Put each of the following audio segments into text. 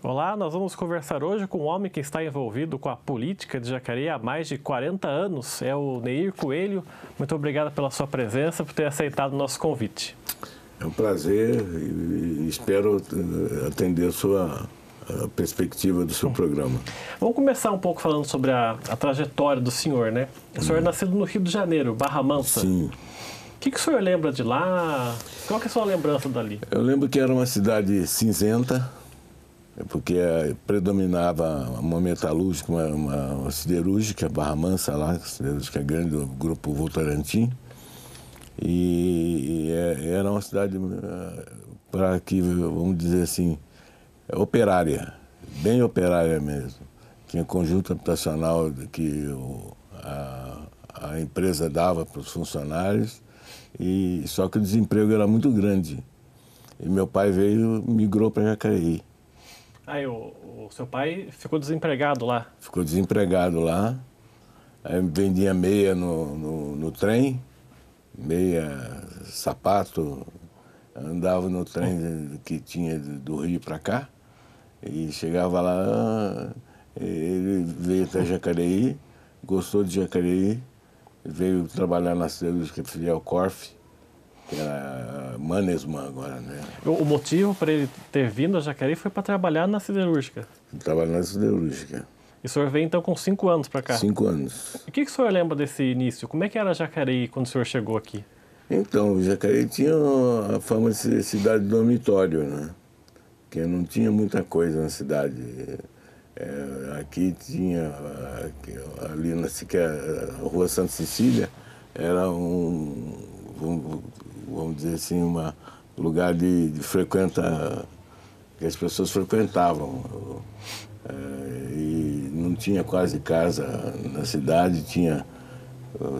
Olá, nós vamos conversar hoje com um homem que está envolvido com a política de Jacareí há mais de 40 anos. É o Neir Coelho. Muito obrigado pela sua presença, por ter aceitado o nosso convite. É um prazer e espero atender a sua perspectiva do seu programa. Vamos começar um pouco falando sobre a trajetória do senhor, né? O senhor é nascido no Rio de Janeiro, Barra Mansa. Sim. O que o senhor lembra de lá? Qual que é a sua lembrança dali? Eu lembro que era uma cidade cinzenta, porque predominava uma metalúrgica, uma siderúrgica, Barra Mansa lá, siderúrgica grande do Grupo Votorantim. E era uma cidade, para que, vamos dizer assim, operária, bem operária mesmo. Tinha conjunto habitacional que a empresa dava para os funcionários, só que o desemprego era muito grande. E meu pai migrou para Jacareí. Aí o seu pai ficou desempregado lá? Ficou desempregado lá, aí vendia meia no trem, meia, sapato, andava no trem que tinha do Rio para cá, e chegava lá, ele veio até Jacareí, gostou de Jacareí, veio trabalhar na siderúrgica filial Corf, que era Mannesmann agora, né? O motivo para ele ter vindo a Jacareí foi para trabalhar na siderúrgica? Trabalhar na siderúrgica. E o senhor veio então com 5 anos para cá? 5 anos. E o que o senhor lembra desse início? Como é que era Jacareí quando o senhor chegou aqui? Então, Jacareí tinha a fama de ser cidade dormitório, né? Porque não tinha muita coisa na cidade. Aqui tinha, ali na Rua Santa Cecília, era vamos dizer assim, um lugar de frequenta, que as pessoas frequentavam. E não tinha quase casa na cidade, tinha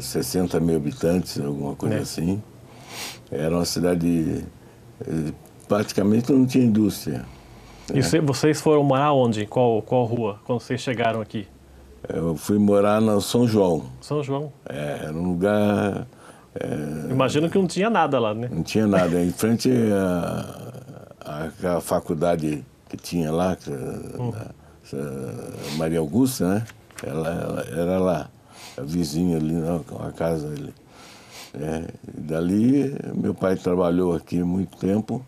60 mil habitantes, alguma coisa assim. Era uma cidade, praticamente não tinha indústria. E vocês foram morar onde? Qual rua, quando vocês chegaram aqui? Eu fui morar no São João. São João. Era um lugar... Imagino que não tinha nada lá, né? Não tinha nada. Em frente à faculdade que tinha lá, Maria Augusta, né? Ela era lá, a vizinha ali, a casa ali. Dali, meu pai trabalhou aqui há muito tempo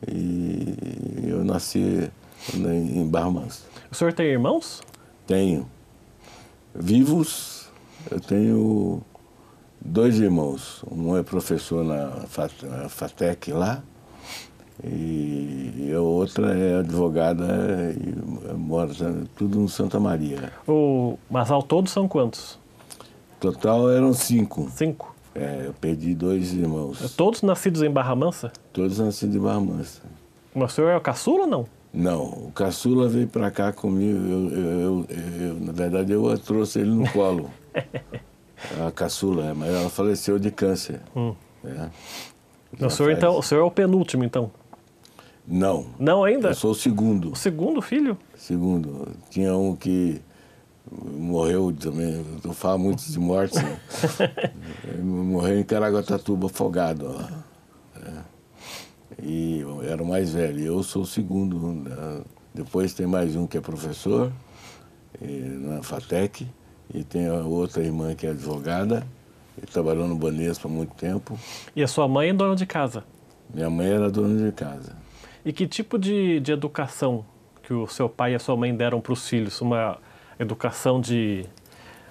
e eu nasci em Barra Mansa. O senhor tem irmãos? Tenho. Vivos, eu tenho 2 irmãos. Um é professor na FATEC lá, e a outra é advogada e mora tudo no Santa Maria. Mas ao todo são quantos? Total eram 5. 5? Eu perdi 2 irmãos. Todos nascidos em Barra Mansa? Todos nascidos em Barra Mansa. Mas o senhor é o caçula ou não? Não, o caçula veio para cá comigo, na verdade eu trouxe ele no colo. A caçula, mas ela faleceu de câncer. O senhor é o penúltimo, então? Não. Não ainda? Eu sou o segundo. O segundo filho? Segundo. Tinha um que morreu também, eu falo muito de morte, né? Ele morreu em Caraguatatuba, afogado lá. E eu era o mais velho, eu sou o segundo. Depois tem mais um que é professor na FATEC, e tem a outra irmã que é advogada, e trabalhou no Banespa há muito tempo. E a sua mãe é dona de casa? Minha mãe era dona de casa. E que tipo de educação que o seu pai e a sua mãe deram para os filhos? Uma educação de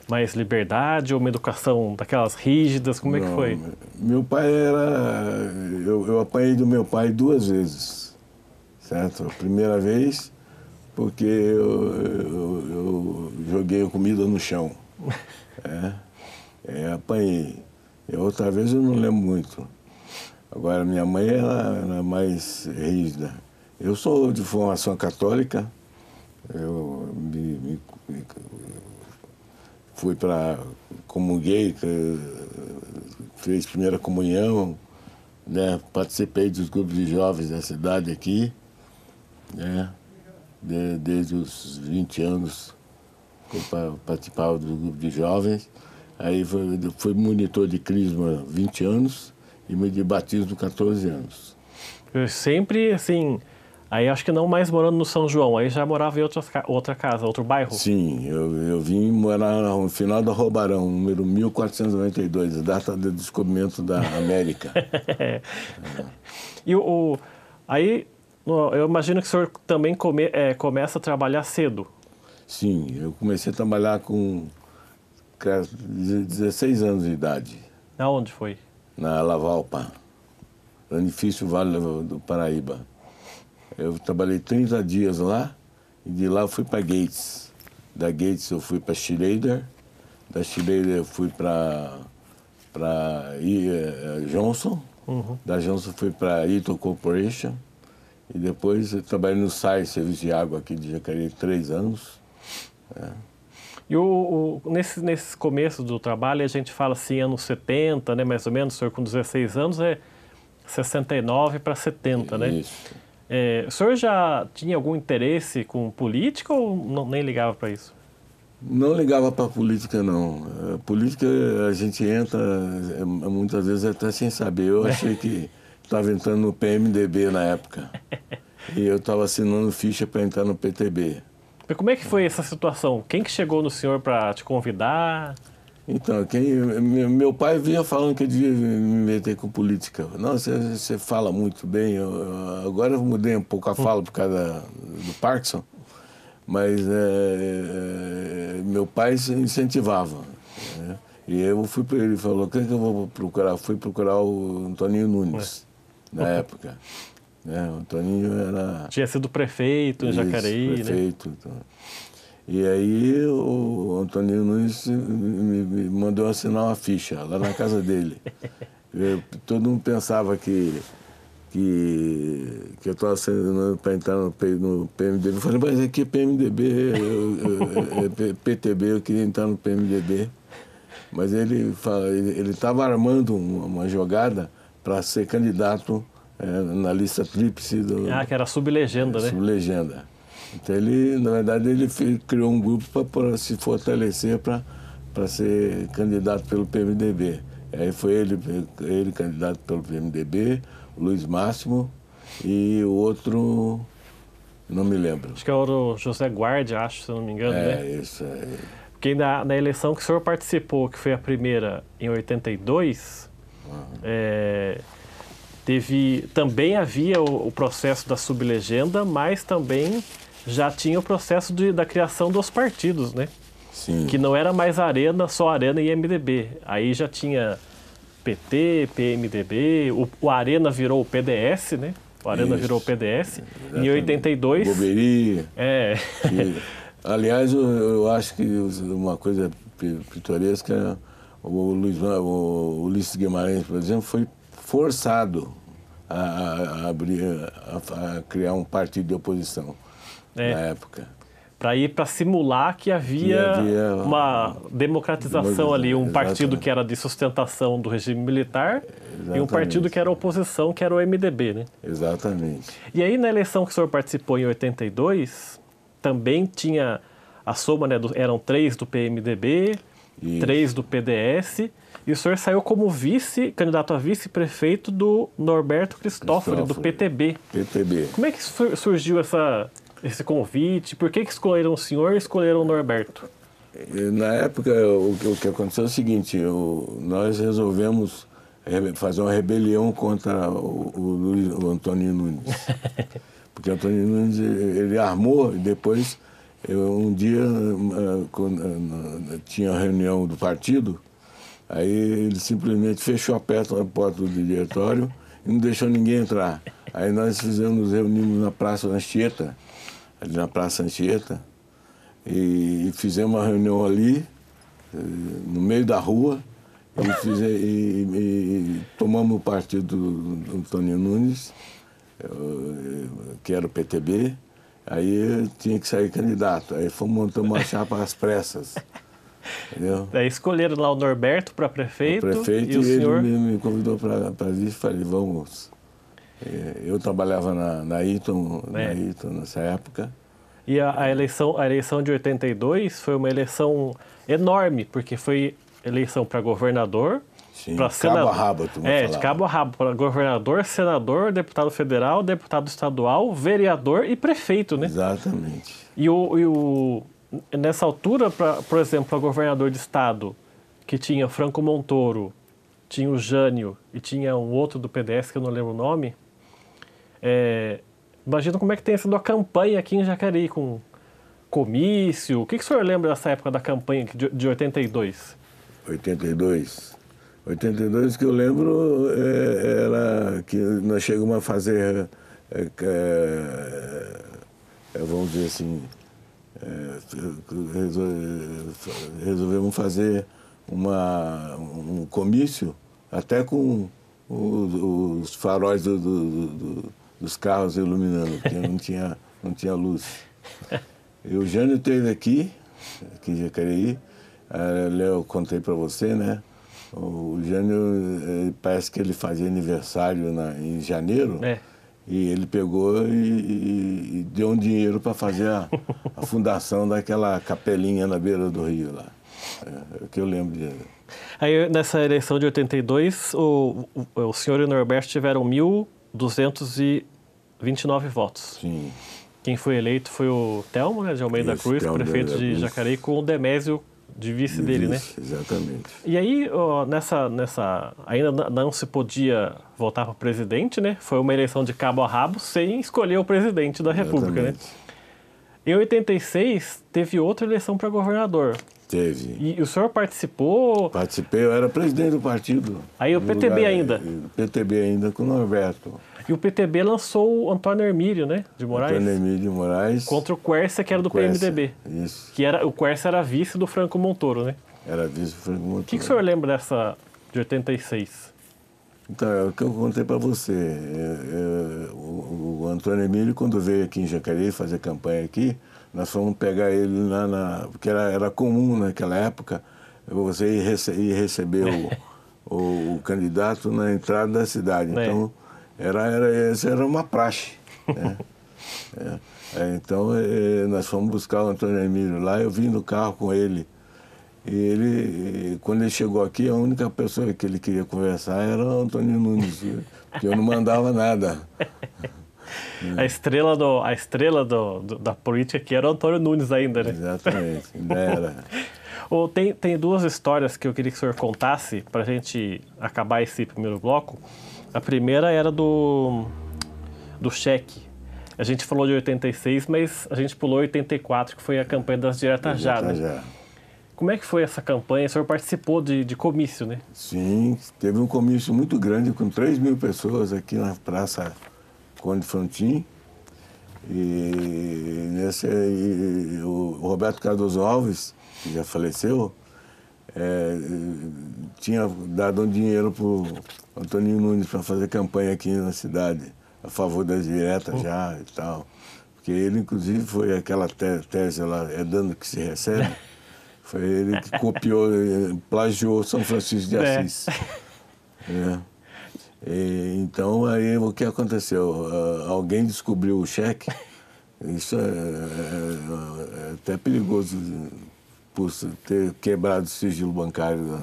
mais liberdade ou uma educação daquelas rígidas? Como é que foi? Meu pai era... Eu apanhei do meu pai 2 vezes, certo? A primeira vez porque eu joguei a comida no chão. Apanhei. E outra vez eu não lembro muito. Agora, minha mãe era mais rígida. Eu sou de formação católica. Eu fui para... comunguei, fiz primeira comunhão, né? Participei dos grupos de jovens da cidade aqui, né? Desde os 20 anos eu participava do grupo de jovens. Aí fui monitor de crisma 20 anos e de batismo 14 anos. Eu sempre, assim, Aí acho que não mais morando no São João, aí já morava em outra casa, outro bairro. Sim, eu vim morar no final da Rua Barão, número 1492, data do descobrimento da América. E aí, eu imagino que o senhor também começa a trabalhar cedo. Sim, eu comecei a trabalhar com 16 anos de idade. Aonde foi? Na Lavalpa, no edifício Vale do Paraíba. Eu trabalhei 30 dias lá e de lá eu fui para Gates. Da Gates eu fui para Schrader, da Schrader eu fui para Johnson, da Johnson eu fui para Eaton Corporation e depois eu trabalhei no SAI, Serviço de Água aqui de Jacareí, 3 anos. E nesse começo do trabalho, a gente fala assim, anos 70, né, mais ou menos, o senhor com 16 anos é 69 para 70, né? Isso. O senhor já tinha algum interesse com política ou nem ligava para isso? Não ligava para a política, não. A política a gente entra muitas vezes até sem saber. Eu achei que estava entrando no PMDB na época. E eu estava assinando ficha para entrar no PTB. Mas como é que foi essa situação? Quem que chegou no senhor para te convidar? Então, meu pai vinha falando que eu devia me meter com política. Não, você fala muito bem. Agora eu mudei um pouco a fala por causa do Parkinson, mas meu pai incentivava. Né? E eu fui para ele e falou, quem que eu vou procurar? Eu fui procurar o Antoninho Nunes, na época. Né? O Antoninho era... Tinha sido prefeito em Jacareí, prefeito, né? Então. E aí o Antoninho Nunes me mandou assinar uma ficha lá na casa dele. Todo mundo pensava que eu estava assinando para entrar no PMDB. Eu falei, mas aqui é PMDB, é PTB, eu queria entrar no PMDB. Mas ele estava armando uma jogada para ser candidato na lista tríplice do... que era sublegenda, né? Sublegenda. Então, na verdade, ele criou um grupo para se fortalecer para ser candidato pelo PMDB. Aí foi ele candidato pelo PMDB, o Luiz Máximo e o outro, não me lembro. Acho que é o José Guardi, acho, se eu não me engano, né? Isso aí. Porque na eleição que o senhor participou, que foi a primeira em 82, também havia o processo da sublegenda, mas também já tinha o processo da criação dos partidos, né? Sim. Que não era mais só Arena e MDB. Aí já tinha PT, PMDB, o Arena virou o PDS, né? O Arena virou o PDS. Exatamente. Em 82... Boberia. Aliás, eu acho que uma coisa pitoresca, o Ulisses Guimarães, por exemplo, foi forçado a criar um partido de oposição na época. Para simular que havia uma democratização ali, um partido que era de sustentação do regime militar e um partido que era oposição, que era o MDB, né? Exatamente. E aí na eleição que o senhor participou em 82, também tinha a soma, né, eram 3 do PMDB, 3 do PDS, e o senhor saiu como candidato a vice-prefeito do Norberto Cristófori, do PTB. PTB. Como é que surgiu esse convite? Por que escolheram o senhor e escolheram o Norberto? Na época, o que aconteceu é o seguinte, nós resolvemos fazer uma rebelião contra o Antoninho Nunes. Porque o Antoninho Nunes, ele armou e depois, um dia, tinha a reunião do partido, aí ele simplesmente fechou a porta do diretório e não deixou ninguém entrar. Aí nós nos reunimos na Praça Anchieta, ali na Praça Anchieta, e fizemos uma reunião ali, no meio da rua, e tomamos o partido do Antoninho Nunes, que era o PTB, aí tinha que sair candidato. Aí montamos uma chapa às pressas. Entendeu? Daí escolheram lá o Norberto para prefeito, e o senhor... ele me convidou para vir e falei, vamos. Eu trabalhava na Eaton nessa época. E a eleição de 82 foi uma eleição enorme, porque foi eleição para governador, Sim, cabo a rabo, tu vai de cabo a rabo, para governador, senador, deputado federal, deputado estadual, vereador e prefeito, né? Exatamente. Nessa altura, por exemplo, para governador de estado, que tinha Franco Montoro, tinha o Jânio e tinha um outro do PDS, que eu não lembro o nome, imagina como é que tem sido a campanha aqui em Jacareí, com comício. O que o senhor lembra dessa época da campanha de 82? 82 que eu lembro era que nós chegamos a fazer, vamos dizer assim, resolvemos fazer um comício até com os faróis dos carros iluminando, porque não tinha luz. E o Jânio esteve aqui em Jacareí, eu contei para você, né? O Jânio, parece que ele fazia aniversário em janeiro, e ele pegou e deu um dinheiro para fazer a fundação daquela capelinha na beira do rio lá. É o que eu lembro dele. Aí, nessa eleição de 82, o senhor e o Norberto tiveram 1.229 votos. Sim. Quem foi eleito foi o Telmo, né, de Almeida Cruz, prefeito de Jacareí, com o Demésio de vice dele, né? Exatamente. E aí, ainda não se podia votar para presidente, né? Foi uma eleição de cabo a rabo, sem escolher o presidente da República, né? Em 86, teve outra eleição para governador. Teve. E o senhor participou? Participei, eu era presidente do partido. Aí o PTB ainda? O PTB ainda com o Norberto. E o PTB lançou o Antônio Hermílio, né, de Moraes? Antônio Hermílio de Moraes. Contra o Quércia, que era do PMDB. Isso. O Quércia era vice do Franco Montoro, né? Era vice do Franco Montoro. O que o senhor lembra dessa de 86? Então, é o que eu contei para você. O Antônio Hermílio, quando veio aqui em Jacareí fazer campanha aqui, nós fomos pegar ele lá porque era comum naquela época você ir receber o candidato na entrada da cidade. Então, essa era uma praxe. Né? Então, nós fomos buscar o Antônio Hermílio lá, eu vim no carro com ele. E quando ele chegou aqui, a única pessoa que ele queria conversar era o Antônio Nunes, porque eu não mandava nada. A estrela da política aqui era o Antônio Nunes ainda, né? Exatamente, ainda era. Tem duas histórias que eu queria que o senhor contasse para a gente acabar esse primeiro bloco. A primeira era do cheque. A gente falou de 86, mas a gente pulou 84, que foi a campanha das diretas já, né? Como é que foi essa campanha? O senhor participou de comício, né? Sim, teve um comício muito grande, com 3.000 pessoas aqui na Praça Conde Frontin. E o Roberto Cardoso Alves, que já faleceu, tinha dado um dinheiro para o Antônio Nunes para fazer campanha aqui na cidade, a favor das diretas já e tal. Porque ele, inclusive, foi aquela tese lá, dando que se recebe. Foi ele que copiou, plagiou São Francisco de Assis. Então, aí o que aconteceu? Alguém descobriu o cheque. Isso é até perigoso por ter quebrado o sigilo bancário.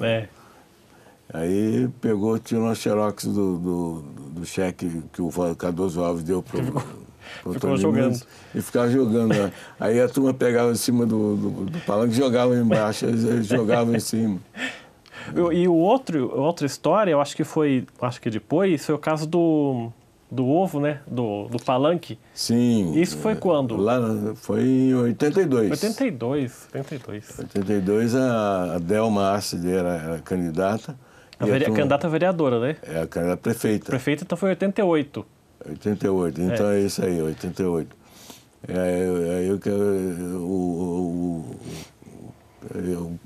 Aí pegou, tirou uma xerox do cheque que o Cardoso Alves deu para ficou jogando. E ficava jogando. Aí a turma pegava em cima do palanque e jogava embaixo, eles jogavam em cima. E outra história, eu acho que depois, foi o caso do ovo, né? Do palanque. Sim. Isso foi quando? Lá foi em 82. 82. A Delma Arce era candidata. Candidata vereadora, né? A candidata prefeita. Prefeita, então foi 88. 88, então é isso aí, 88.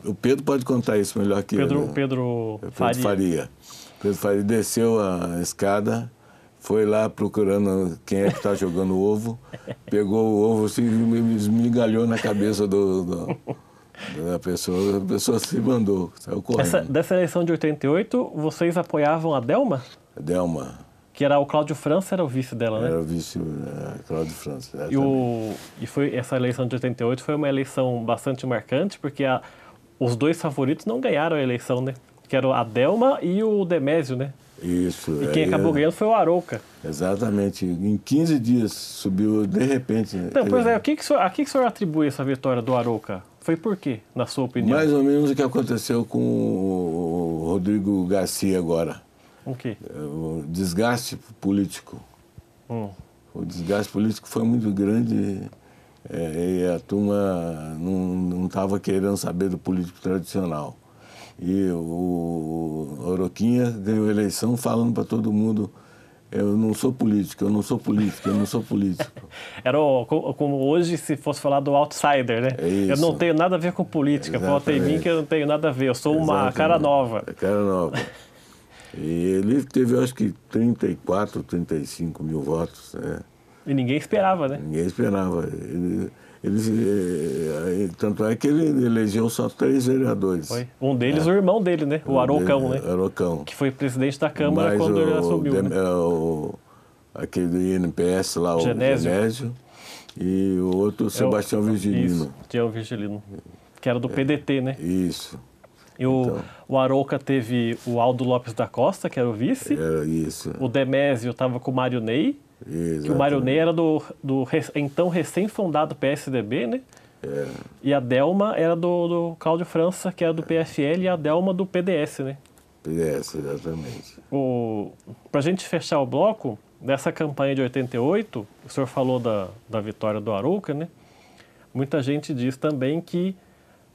O Pedro pode contar isso melhor que eu. Pedro Faria. Pedro Faria desceu a escada, foi lá procurando quem é que está jogando ovo, pegou o ovo assim, e esmigalhou na cabeça da pessoa. A pessoa se mandou, saiu correndo. Dessa eleição de 88, vocês apoiavam a Delma? A Delma. Que era o Cláudio França, era o vice dela, né? Era o vice, Cláudio França. E essa eleição de 88 foi uma eleição bastante marcante, porque os dois favoritos não ganharam a eleição, né? que era a Delma e o Demésio, né? Isso. E quem acabou ganhando foi o Arouca. Exatamente. Em 15 dias subiu de repente. Então, pois é, a que o senhor atribui essa vitória do Arouca? Foi por quê, na sua opinião? Mais ou menos o que aconteceu com o Rodrigo Garcia agora. O quê? O desgaste político. O desgaste político foi muito grande e a turma não estava querendo saber do político tradicional. E o Arouquinha ganhou a eleição falando para todo mundo: eu não sou político, eu não sou político, eu não sou político. Era como hoje, se fosse falar do outsider, né? É isso. Eu não tenho nada a ver com política, vota em mim que eu não tenho nada a ver, eu sou uma cara nova. Cara nova. E ele teve, acho que, 34, 35 mil votos. Né? E ninguém esperava, né? Ninguém esperava. Tanto é que ele elegeu só 3 vereadores. Foi. Um deles, o irmão dele, né? O Araucão, né? Araucão. Que foi presidente da Câmara Mas quando ele assumiu. Né? Aquele do INPS lá, Genésio. o Genésio. E o outro, Sebastião Virgilino. Isso, Sebastião Virgilino. Que era do PDT, né? Isso. E o Arouca teve o Aldo Lopes da Costa, que era o vice. Era isso. O Demésio estava com o Mário Ney. Que o Mário Ney era do então recém-fundado PSDB, né? É. E a Delma era do Cláudio França, que era do PFL, e a Delma do PDS, né? PDS, exatamente. Para a gente fechar o bloco, nessa campanha de 88, o senhor falou da vitória do Arouca, né? Muita gente diz também que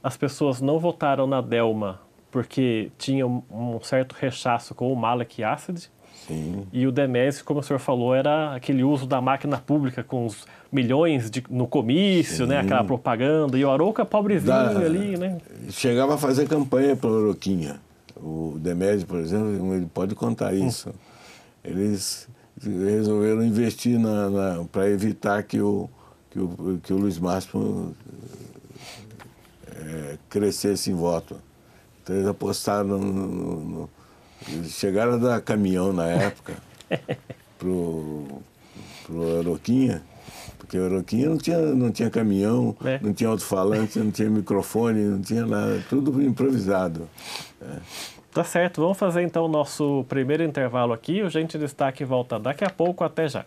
as pessoas não votaram na Delma porque tinham um certo rechaço com o Malek Assad. Sim. E o Demésio, como o senhor falou, era aquele uso da máquina pública com os milhões no comício, né? Aquela propaganda. E o Arouca, pobrezinho ali, né? Chegava a fazer campanha para o Arouquinha. O Demésio, por exemplo, ele pode contar isso. Eles resolveram investir para evitar que o Luiz Máximo crescesse em voto. Então eles apostaram chegaram a dar caminhão na época pro Arouquinha, porque o Arouquinha não tinha caminhão, não tinha alto-falante, não tinha microfone, não tinha nada, tudo improvisado. Tá certo, vamos fazer então o nosso primeiro intervalo aqui, o Gente Destaque volta daqui a pouco, até já.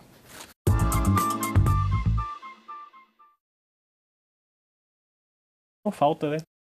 Não falta, né?